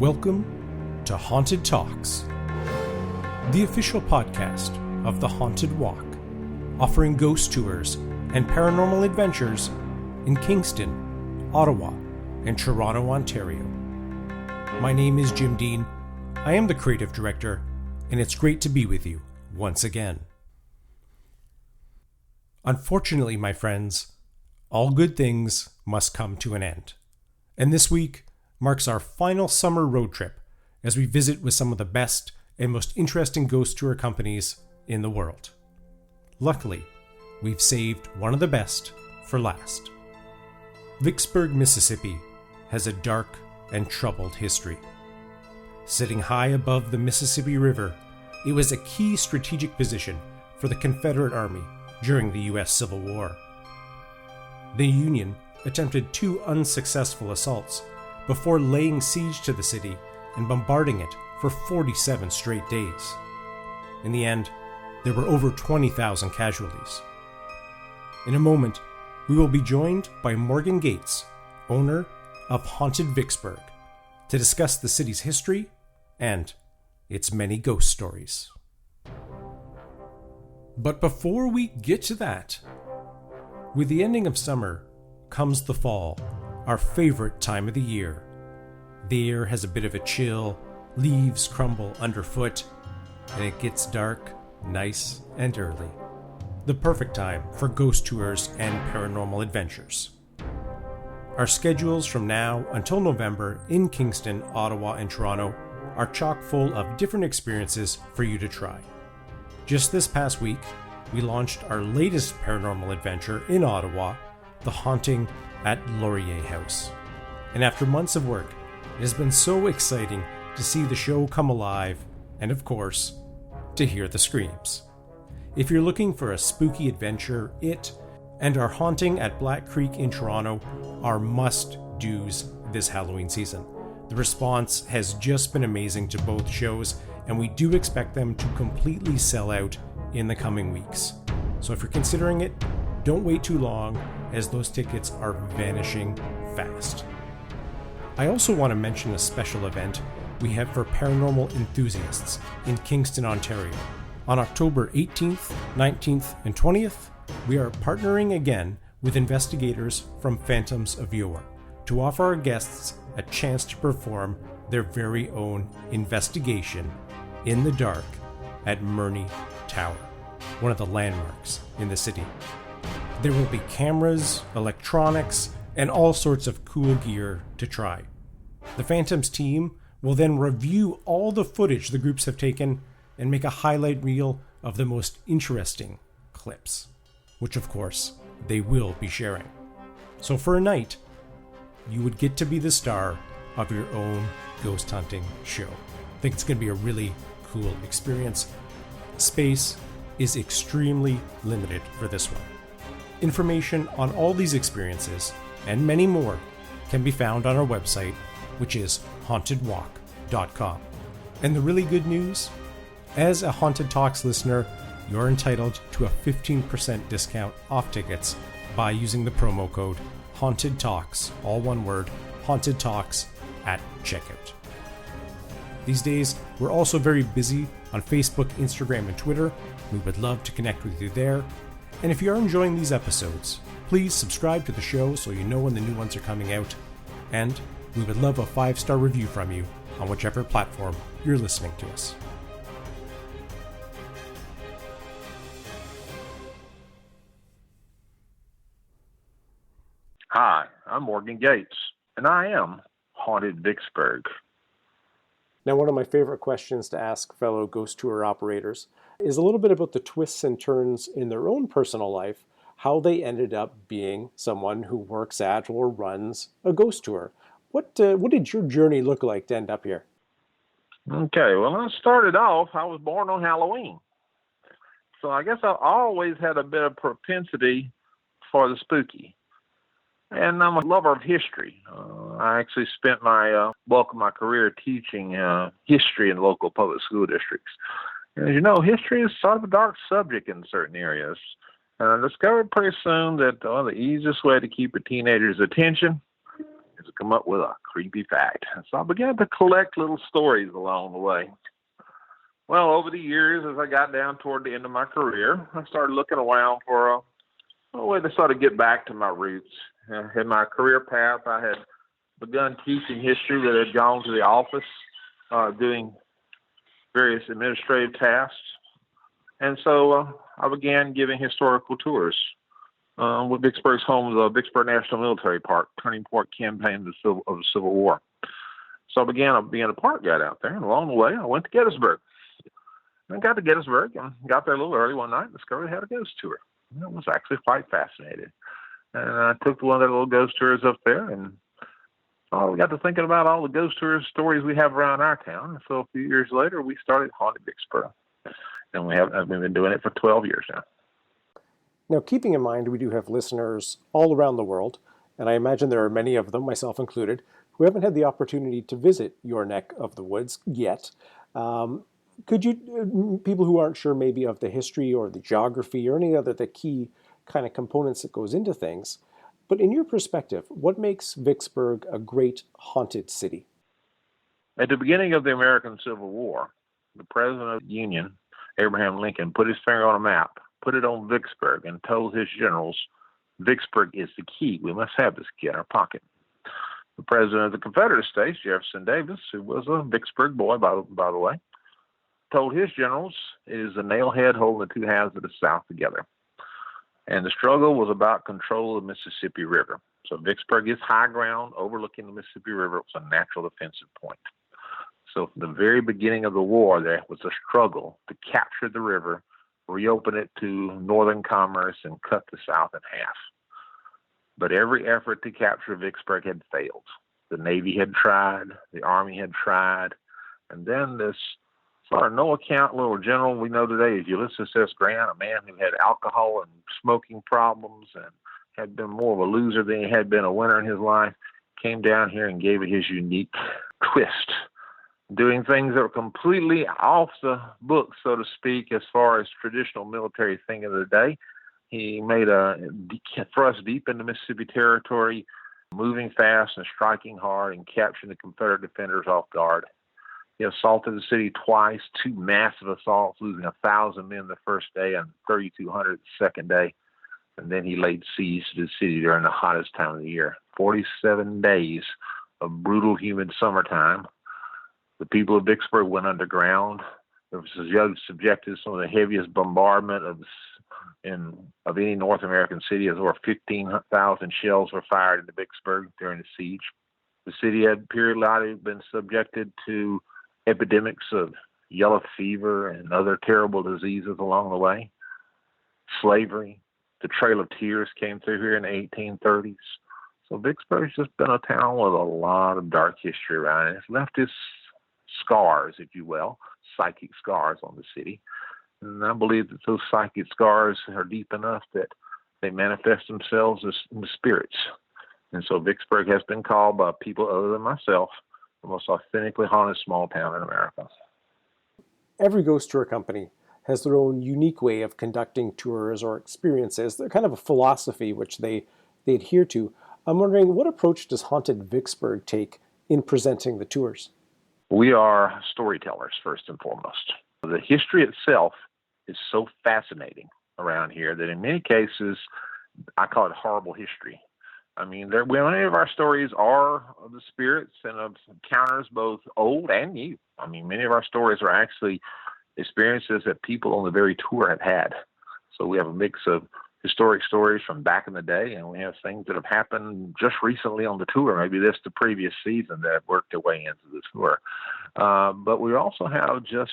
Welcome to Haunted Talks, the official podcast of the Haunted Walk, offering ghost tours and paranormal adventures in Kingston, Ottawa, and Toronto, Ontario. My name is Jim Dean. I am the creative director, and it's great to be with you once again. Unfortunately, my friends, all good things must come to an end. And this week marks our final summer road trip as we visit with some of the best and most interesting ghost tour companies in the world. Luckily, we've saved one of the best for last. Vicksburg, Mississippi has a dark and troubled history. Sitting high above the Mississippi River, it was a key strategic position for the Confederate Army during the U.S. Civil War. The Union attempted 2 unsuccessful assaults before laying siege to the city and bombarding it for 47 straight days. In the end, there were over 20,000 casualties. In a moment, we will be joined by Morgan Gates, owner of Haunted Vicksburg, to discuss the city's history and its many ghost stories. But before we get to that, with the ending of summer comes the fall, our favorite time of the year. The air has a bit of a chill, leaves crumble underfoot, and it gets dark, nice and early. The perfect time for ghost tours and paranormal adventures. Our schedules from now until November in Kingston, Ottawa, and Toronto are chock full of different experiences for you to try. Just this past week, we launched our latest paranormal adventure in Ottawa, The Haunting at Laurier House. And after months of work, it has been so exciting to see the show come alive and, of course, to hear the screams. If you're looking for a spooky adventure, it and our Haunting at Black Creek in Toronto are must-dos this Halloween season. The response has just been amazing to both shows, and we do expect them to completely sell out in the coming weeks. So if you're considering it, don't wait too long, as those tickets are vanishing fast. I also want to mention a special event we have for paranormal enthusiasts in Kingston, Ontario. On October 18th, 19th, and 20th, we are partnering again with investigators from Phantoms of Yore to offer our guests a chance to perform their very own investigation in the dark at Murney Tower, one of the landmarks in the city. There will be cameras, electronics, and all sorts of cool gear to try. The Phantoms team will then review all the footage the groups have taken and make a highlight reel of the most interesting clips, which of course they will be sharing. So for a night, you would get to be the star of your own ghost hunting show. I think it's going to be a really cool experience. Space is extremely limited for this one. Information on all these experiences and many more can be found on our website, which is hauntedwalk.com. And the really good news, as a Haunted Talks listener, you're entitled to a 15% discount off tickets by using the promo code Haunted Talks, all one word, Haunted Talks, at checkout. These days, we're also very busy on Facebook, Instagram, and Twitter. We would love to connect with you there. And if you are enjoying these episodes, please subscribe to the show so you know when the new ones are coming out. And we would love a 5-star review from you on whichever platform you're listening to us. Hi, I'm Morgan Gates, and I am Haunted Vicksburg. Now, one of my favorite questions to ask fellow ghost tour operators is a little bit about the twists and turns in their own personal life, how they ended up being someone who works at or runs a ghost tour. What did your journey look like to end up here? Okay, well, I started off, I was born on Halloween. So I guess I always had a bit of propensity for the spooky. And I'm a lover of history. I actually spent my bulk of my career teaching history in local public school districts. And as you know, history is sort of a dark subject in certain areas. And I discovered pretty soon that the easiest way to keep a teenager's attention seconds to come up with a creepy fact. So I began to collect little stories along the way. Well, over the years, as I got down toward the end of my career, I started looking around for a way to sort of get back to my roots. In my career path, I had begun teaching history that had gone to the office, doing various administrative tasks. And so I began giving historical tours with Vicksburg's home, the Vicksburg National Military Park, turning point campaign of the Civil War. So I began being a park guide out there, and along the way, I went to Gettysburg. I got to Gettysburg and got there a little early one night and discovered I had a ghost tour. I was actually quite fascinated. And I took one of their little ghost tours up there, and we got to thinking about all the ghost tour stories we have around our town. And so a few years later, we started Haunted Vicksburg. And we've been doing it for 12 years now. Now, keeping in mind, we do have listeners all around the world, and I imagine there are many of them, myself included, who haven't had the opportunity to visit your neck of the woods yet. Could you, people who aren't sure maybe of the history or the geography or any other the key kind of components that goes into things, but in your perspective, what makes Vicksburg a great haunted city? At the beginning of the American Civil War, the President of the Union, Abraham Lincoln, put his finger on a map, put it on Vicksburg, and told his generals, Vicksburg is the key. We must have this key in our pocket. The President of the Confederate States, Jefferson Davis, who was a Vicksburg boy, by the way, told his generals, it is the nailhead holding the two halves of the South together. And the struggle was about control of the Mississippi River. So Vicksburg is high ground overlooking the Mississippi River. It was a natural defensive point. So from the very beginning of the war, there was a struggle to capture the river, reopen it to northern commerce, and cut the South in half. But every effort to capture Vicksburg had failed. The Navy had tried, the Army had tried, and then this sort of no account little general we know today is Ulysses S. Grant, a man who had alcohol and smoking problems and had been more of a loser than he had been a winner in his life, came down here and gave it his unique twist, doing things that were completely off the books, so to speak, as far as traditional military thinking of the day. He made a thrust deep into Mississippi territory, moving fast and striking hard and capturing the Confederate defenders off guard. He assaulted the city twice, two massive assaults, losing 1,000 men the first day and 3,200 the second day. And then he laid siege to the city during the hottest time of the year. 47 days of brutal, humid summertime. The people of Vicksburg went underground. It was subjected to some of the heaviest bombardment of any North American city, as over 15,000 shells were fired into Vicksburg during the siege. The city had periodically been subjected to epidemics of yellow fever and other terrible diseases along the way. Slavery, the Trail of Tears came through here in the 1830s. So Vicksburg's just been a town with a lot of dark history around it. It's left its scars, if you will, psychic scars on the city. And I believe that those psychic scars are deep enough that they manifest themselves as in the spirits. And so Vicksburg has been called by people other than myself the most authentically haunted small town in America. Every ghost tour company has their own unique way of conducting tours or experiences. They're kind of a philosophy which they adhere to. I'm wondering, what approach does Haunted Vicksburg take in presenting the tours? We are storytellers, first and foremost. The history itself is so fascinating around here that in many cases, I call it horrible history. I mean, many of our stories are of the spirits and of encounters both old and new. I mean, many of our stories are actually experiences that people on the very tour have had. So we have a mix of historic stories from back in the day, and we have things that have happened just recently on the tour, maybe the previous season, that have worked their way into the tour. But we also have just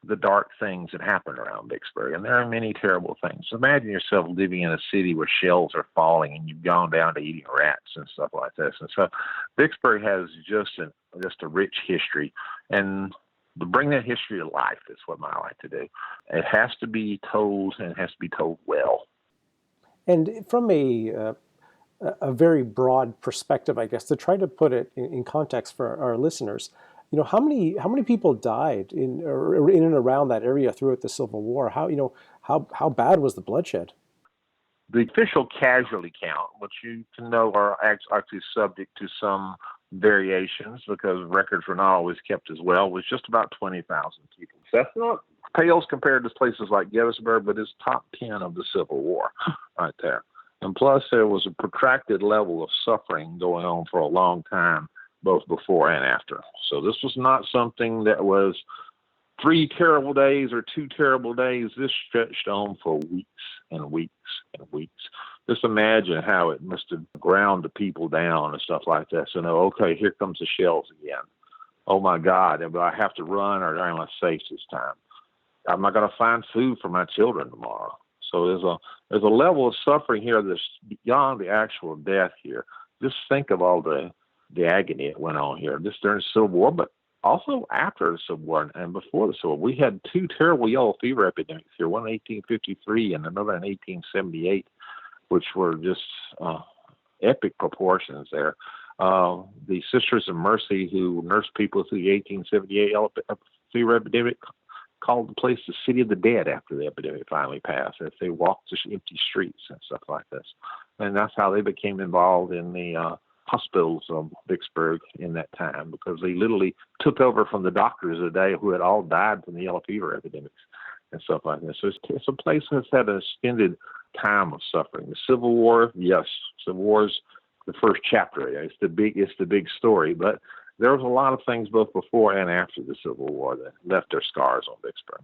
the dark things that happen around Vicksburg, and there are many terrible things. Imagine yourself living in a city where shells are falling and you've gone down to eating rats and stuff like this. And so Vicksburg has just a rich history, and to bring that history to life is what I like to do. It has to be told, and it has to be told well. And from a very broad perspective, I guess, to try to put it in context for our listeners, how many people died in and around that area throughout the Civil War? How bad was the bloodshed? The official casualty count, which you can know are actually subject to some variations because records were not always kept as well, was just about 20,000 people. So that's not pales compared to places like Gettysburg, but it's top 10 of the Civil War right there. And plus, there was a protracted level of suffering going on for a long time, both before and after. So this was not something that was 3 terrible days or 2 terrible days. This stretched on for weeks and weeks and weeks. Just imagine how it must have ground the people down and stuff like that. So, no, okay, here comes the shells again. Oh, my God, I have to run or am I safe this time? Am I going to find food for my children tomorrow? So there's a level of suffering here that's beyond the actual death here. Just think of all the agony that went on here, just during the Civil War, but also after the Civil War and before the Civil War. We had 2 terrible yellow fever epidemics here, one in 1853 and another in 1878, which were just epic proportions there. The Sisters of Mercy, who nursed people through the 1878 yellow fever epidemic, called the place the City of the Dead after the epidemic finally passed, as they walked the empty streets and stuff like this. And that's how they became involved in the hospitals of Vicksburg in that time, because they literally took over from the doctors of the day who had all died from the yellow fever epidemics and stuff like that. So it's a place that's had an extended time of suffering. The Civil War, yes, Civil War is the first chapter. It's the big story, but there was a lot of things both before and after the Civil War that left their scars on Vicksburg.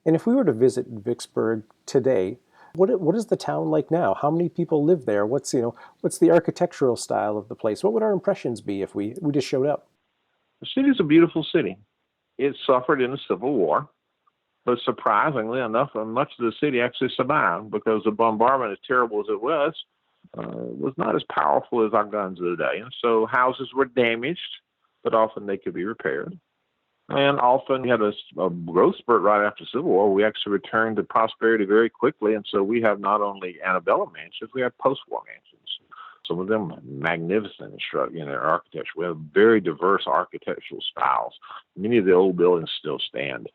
And if we were to visit Vicksburg today, what is the town like now? How many people live there? What's the architectural style of the place? What would our impressions be if we just showed up? The city is a beautiful city. It suffered in the Civil War, but surprisingly enough, much of the city actually survived because the bombardment, as terrible as it was not as powerful as our guns of the day. And so houses were damaged, but often they could be repaired. And often we had a growth spurt right after the Civil War. We actually returned to prosperity very quickly. And so we have not only antebellum mansions, we have post-war mansions. Some of them magnificent in their architecture. We have very diverse architectural styles. Many of the old buildings still stand.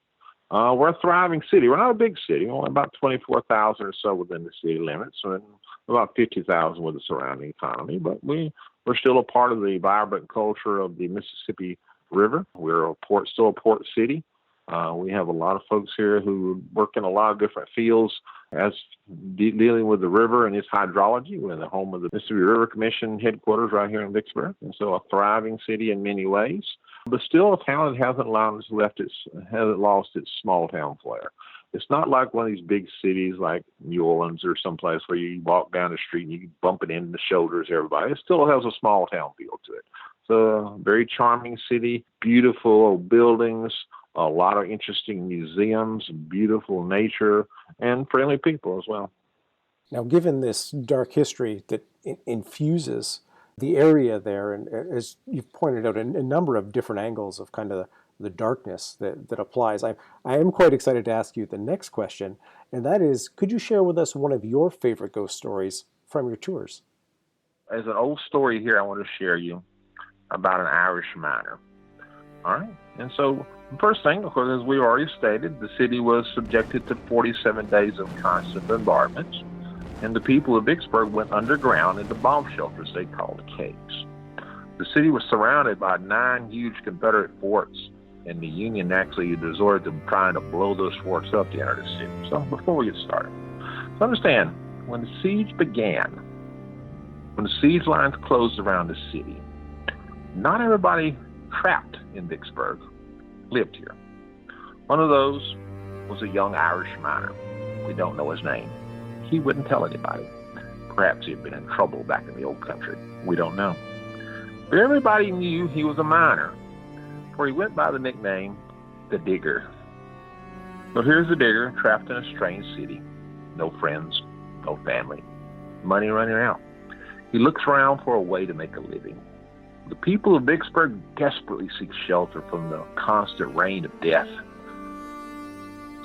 We're a thriving city. We're not a big city. We're only about 24,000 or so within the city limits, and about 50,000 with the surrounding economy. But we're still a part of the vibrant culture of the Mississippi River. We're still a port city. We have a lot of folks here who work in a lot of different fields as dealing with the river and its hydrology. We're the home of the Mississippi River Commission headquarters right here in Vicksburg, and so a thriving city in many ways. But still a town that hasn't lost its small town flair. It's not like one of these big cities like New Orleans or someplace where you walk down the street and you bump it into the shoulders of everybody. It still has a small town feel to it. It's a very charming city, beautiful buildings, a lot of interesting museums, beautiful nature, and friendly people as well. Now, given this dark history that infuses the area there, and as you've pointed out, a number of different angles of kind of the darkness that applies, I am quite excited to ask you the next question, and that is, could you share with us one of your favorite ghost stories from your tours? As an old story here, I want to share you about an Irish miner. All right? And so the first thing, of course, as we already stated, the city was subjected to 47 days of constant bombardments, and the people of Vicksburg went underground into bomb shelters they called caves. The city was surrounded by 9 huge Confederate forts, and the Union actually resorted to trying to blow those forts up to enter the city. So before we get started, so understand, when the siege began, when the siege lines closed around the city, not everybody trapped in Vicksburg lived here. One of those was a young Irish miner. We don't know his name. He wouldn't tell anybody. Perhaps he had been in trouble back in the old country. We don't know. But everybody knew he was a miner, for he went by the nickname, the Digger. So here's the Digger, trapped in a strange city. No friends, no family, money running out. He looks around for a way to make a living. The people of Vicksburg desperately seek shelter from the constant rain of death.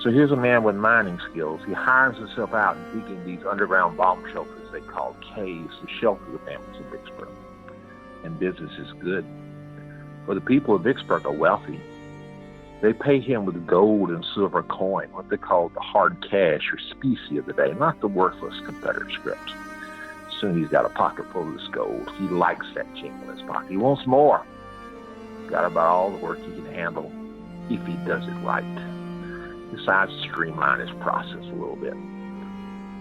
So here's a man with mining skills. He hires himself out and digging these underground bomb shelters they call caves to shelter the families of Vicksburg. And business is good. For the people of Vicksburg are wealthy. They pay him with gold and silver coin, what they call the hard cash or specie of the day, not the worthless Confederate script. Soon he's got a pocket full of this gold. He likes that jingle in his pocket. He wants more. Got about all the work he can handle if he does it right. He decides to streamline his process a little bit.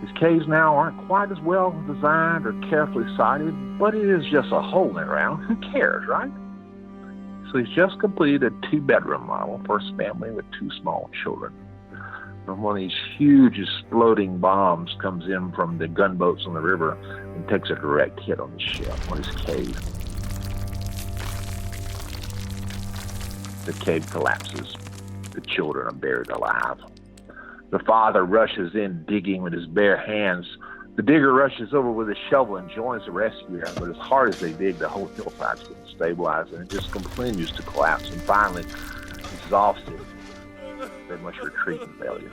His caves now aren't quite as well designed or carefully sited, but it is just a hole in the ground. Who cares, right? So he's just completed a 2-bedroom model for his family with 2 small children. When one of these huge exploding bombs comes in from the gunboats on the river and takes a direct hit on the ship, on his cave. The cave collapses. The children are buried alive. The father rushes in, digging with his bare hands. The digger rushes over with a shovel and joins the rescuer, but as hard as they dig, the whole hillside's getting stabilized, and it just continues to collapse. And finally, exhausted, they must retreat in failure.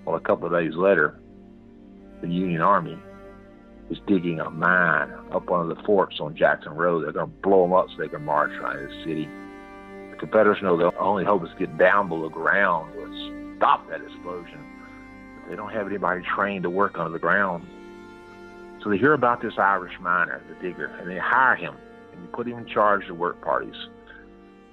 Well, a couple of days later, the Union Army is digging a mine up one of the forts on Jackson Road. They're going to blow them up so they can march right into the city. The Confederates know their only hope is to get down below ground or stop that explosion. But they don't have anybody trained to work under the ground. So they hear about this Irish miner, the digger, and they hire him and they put him in charge of the work parties.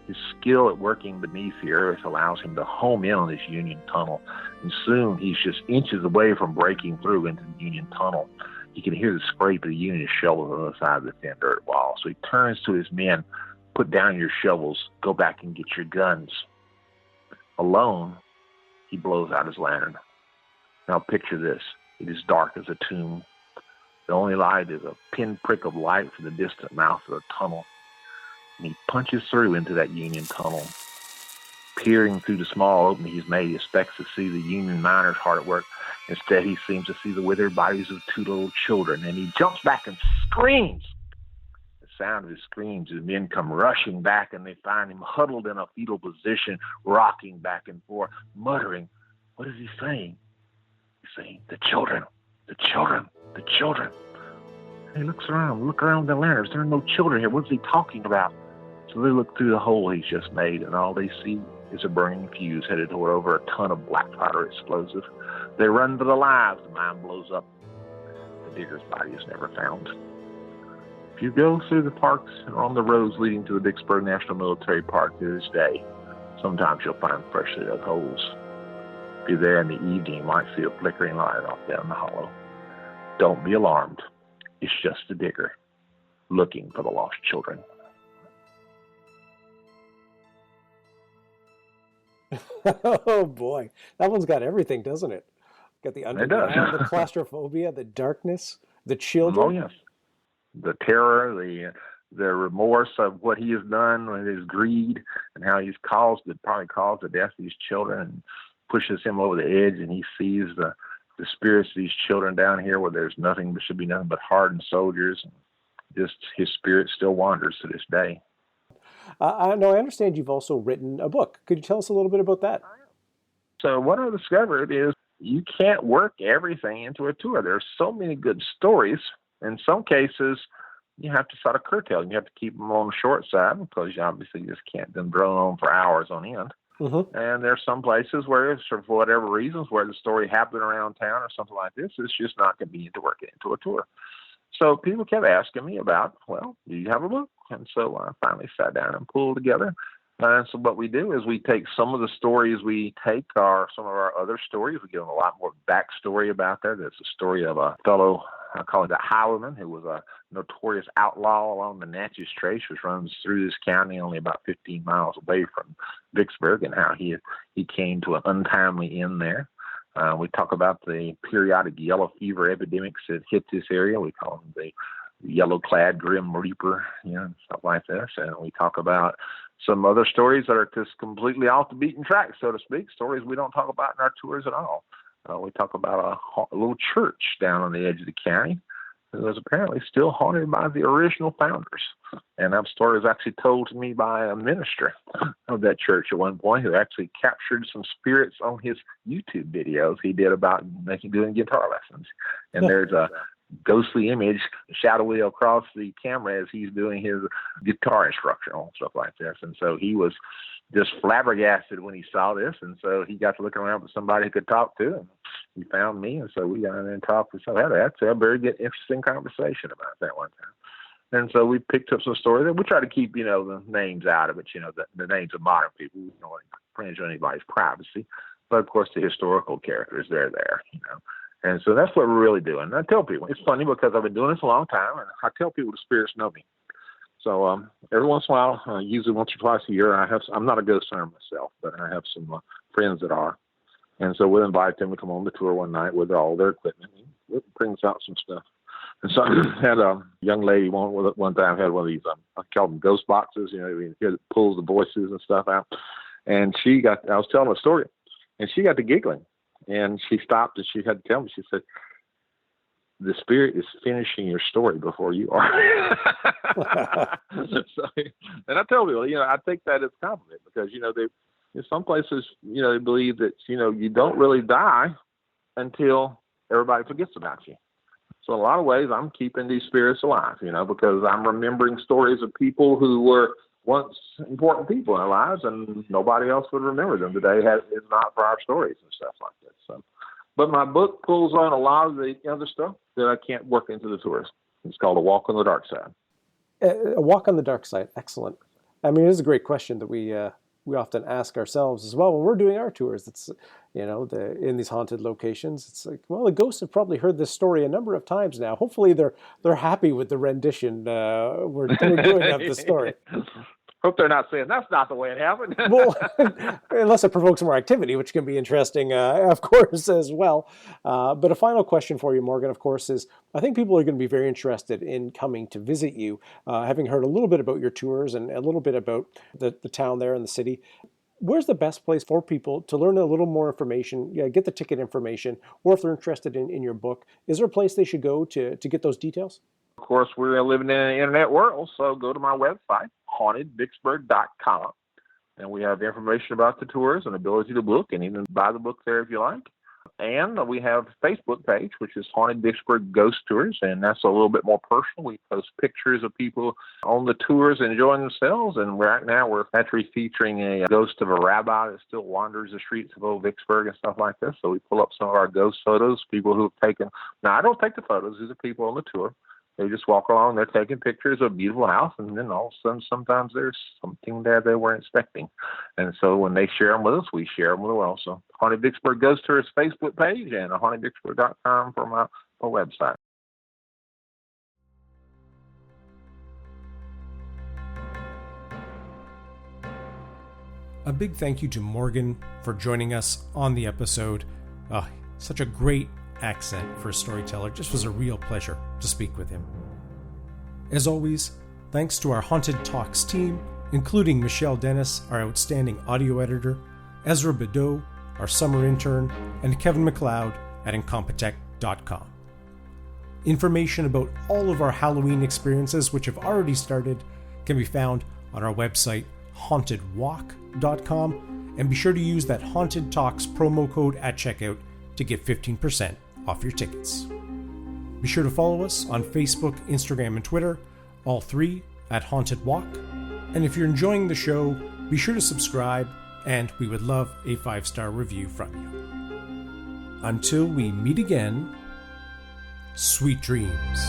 His skill at working beneath the earth allows him to home in on this Union tunnel, and soon he's just inches away from breaking through into the Union tunnel. He can hear the scrape of the Union shovels on the side of the thin dirt wall. So he turns to his men, "Put down your shovels, go back and get your guns." Alone, he blows out his lantern. Now picture this. It is dark as a tomb. The only light is a pinprick of light from the distant mouth of the tunnel. And he punches through into that Union tunnel. Peering through the small opening he's made, he expects to see the Union miners hard at work. Instead, he seems to see the withered bodies of 2 little children, and he jumps back and screams. The sound of his screams, his men come rushing back, and they find him huddled in a fetal position, rocking back and forth, muttering. What is he saying? He's saying, "The children, the children, the children." He looks around with the lanterns. There are no children here. What is he talking about? So they look through the hole he's just made, and all they see is a burning fuse headed toward over a ton of black powder explosive. They run for their lives. The mine blows up. The digger's body is never found. If you go through the parks and on the roads leading to the Vicksburg National Military Park to this day, sometimes you'll find freshly dug holes. If you're there in the evening, you might see a flickering light off down the hollow. Don't be alarmed. It's just the digger looking for the lost children. Oh boy, that one's got everything, doesn't it? Got the underground, the claustrophobia, the darkness, the children. Oh yes, the terror, the remorse of what he has done with his greed, and how he's probably caused the death of these children, and pushes him over the edge, and he sees the spirits of these children down here where there should be nothing but hardened soldiers. Just his spirit still wanders to this day. I understand you've also written a book. Could you tell us a little bit about that? So what I discovered is you can't work everything into a tour. There's so many good stories. In some cases, you have to sort of curtail. You have to keep them on the short side because you obviously just can't then drone on for hours on end. Mm-hmm. And there's some places where, for whatever reasons, where the story happened around town or something like this, it's just not convenient to work it into a tour. So people kept asking me about, well, do you have a book? And so I finally sat down and pulled together. So what we do is we take some of the stories we take are some of our other stories. We give them a lot more backstory about that. There's a story of a fellow, I call it a highwayman, who was a notorious outlaw along the Natchez Trace, which runs through this county only about 15 miles away from Vicksburg, and how he came to an untimely end there. We talk about the periodic yellow fever epidemics that hit this area. We call them the yellow-clad Grim Reaper, stuff like this. And we talk about some other stories that are just completely off the beaten track, so to speak, stories we don't talk about in our tours at all. We talk about a little church down on the edge of the county that was apparently still haunted by the original founders. And that story was actually told to me by a minister of that church at one point, who actually captured some spirits on his YouTube videos he did about doing guitar lessons. And there's a ghostly image shadowy across the camera as he's doing his guitar instruction and stuff like this. And so he was just flabbergasted when he saw this. And so he got to look around for somebody he could talk to, and he found me. And so we got in and talked. So that's a very good, interesting conversation about that one time. And so we picked up some stories, and we try to keep, the names out of it, the names of modern people. We don't want to infringe on anybody's privacy. But, of course, the historical characters, they're there, And so that's what we're really doing. And I tell people, it's funny because I've been doing this a long time, and I tell people the spirits know me. So every once in a while, usually once or twice a year, I'm not a ghost hunter myself, but I have some friends that are. And so we'll invite them to come on the tour one night with all their equipment. It brings out some stuff. And so I had a young lady one time had one of these, I call them ghost boxes, it pulls the voices and stuff out. And I was telling her a story, and she got to giggling. And she stopped, and she had to tell me, she said, the spirit is finishing your story before you are. So, and I tell people, I take that as a compliment because, in some places, they believe that, you don't really die until everybody forgets about you. So in a lot of ways, I'm keeping these spirits alive, because I'm remembering stories of people who were once important people in our lives, and nobody else would remember them today. It's not for our stories and stuff like that. So, but my book pulls on a lot of the other stuff that I can't work into the tours. It's called A Walk on the Dark Side. A Walk on the Dark Side. Excellent. I mean, it is a great question that we often ask ourselves as well when we're doing our tours. It's, in these haunted locations, it's like, well, the ghosts have probably heard this story a number of times now. Hopefully they're happy with the rendition we're doing of the story. Hope they're not saying that's not the way it happened. Well, unless it provokes more activity, which can be interesting, of course, as well. But a final question for you, Morgan, of course, is I think people are going to be very interested in coming to visit you, having heard a little bit about your tours and a little bit about the town there and the city. Where's the best place for people to learn a little more information, get the ticket information, or if they're interested in your book, is there a place they should go to get those details? Of course, we're living in an internet world, so go to my website, hauntedvicksburg.com, and we have information about the tours and ability to book, and even buy the book there if you like. And we have a Facebook page, which is Haunted Vicksburg Ghost Tours, and that's a little bit more personal. We post pictures of people on the tours enjoying themselves, and right now we're actually featuring a ghost of a rabbi that still wanders the streets of old Vicksburg and stuff like this. So we pull up some of our ghost photos, people who have taken. Now, I don't take the photos. These are people on the tour. They just walk along, they're taking pictures of a beautiful house, and then all of a sudden, sometimes there's something there they weren't expecting. And so when they share them with us, we share them with them also. Haunted Vicksburg Ghost Tours Facebook page and hauntedvicksburg.com for my website. A big thank you to Morgan for joining us on the episode. Such a great accent for a storyteller. Just was a real pleasure to speak with him. As always, thanks to our Haunted Talks team, including Michelle Dennis, our outstanding audio editor, Ezra Bedeau, our summer intern, and Kevin McLeod at Incompetech.com. Information about all of our Halloween experiences, which have already started, can be found on our website, hauntedwalk.com, and be sure to use that Haunted Talks promo code at checkout to get 15% off your tickets. Be sure to follow us on Facebook, Instagram, and Twitter, all three at Haunted Walk. And if you're enjoying the show, be sure to subscribe, and we would love a 5-star review from you. Until we meet again, sweet dreams.